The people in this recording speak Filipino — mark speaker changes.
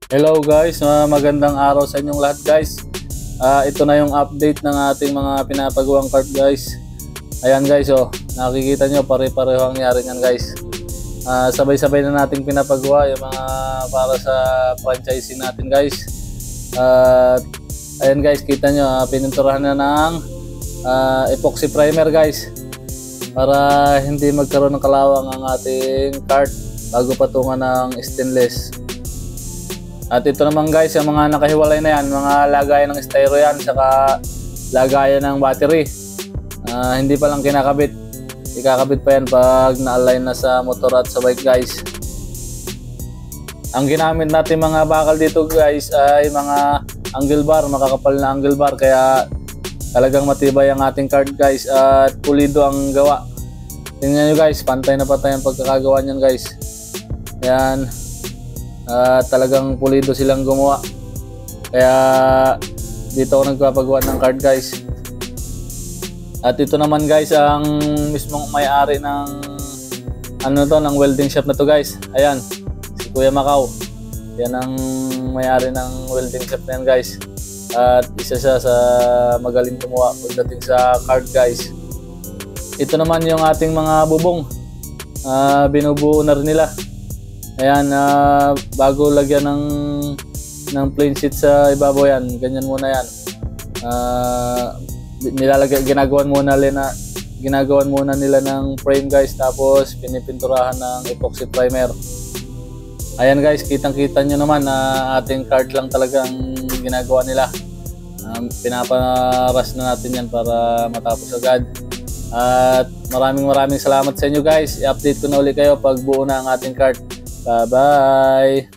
Speaker 1: Hello guys, magandang araw sa inyong lahat guys. Ito na yung update ng ating mga pinapagawang cart guys. Ayan guys, oh, nakikita nyo pare-pareho ang nangyari nyan guys. Sabay-sabay na nating pinapagawa yung mga para sa franchising natin guys. Ayan guys, kita nyo, pininturahan na ng epoxy primer guys. Para hindi magkaroon ng kalawang ang ating cart bago patungan ng stainless. At ito naman guys, yung mga nakahiwalay na yan, mga lagayan ng styro yan, saka lagayan ng battery. Hindi pa lang kinakabit. Ikakabit pa yan pag na-align na sa motor at sa bike guys. Ang ginamit natin mga bakal dito guys ay mga angle bar, makakapal na angle bar. Kaya talagang matibay ang ating cart guys at pulido ang gawa. Tingnan nyo guys, pantay na pantay ang pagkakagawa nyan guys. Yan. Talagang pulido silang gumawa. Kaya dito ako nagpapagawa ng cart guys. At ito naman guys ang mismong may-ari ng ng welding shop na to guys. Ayan, si Kuya Macau. Yan ang may-ari ng welding shop na yan guys. At isa siya sa magaling gumawa pagdating sa cart guys. Ito naman yung ating mga bubong. Binubuo na rin nila. Ayan, bago lagyan ng plain sheet sa ibabaw yan, ganyan muna yan. Ginagawan muna nila ng frame guys, tapos pinipinturahan ng epoxy primer. Ayan guys, kitang-kita nyo naman na ating cart lang talagang ginagawa nila. Pinaparas na natin yan para matapos agad. At maraming salamat sa inyo guys. I-update ko na ulit kayo pag buo na ang ating cart. Bye-bye!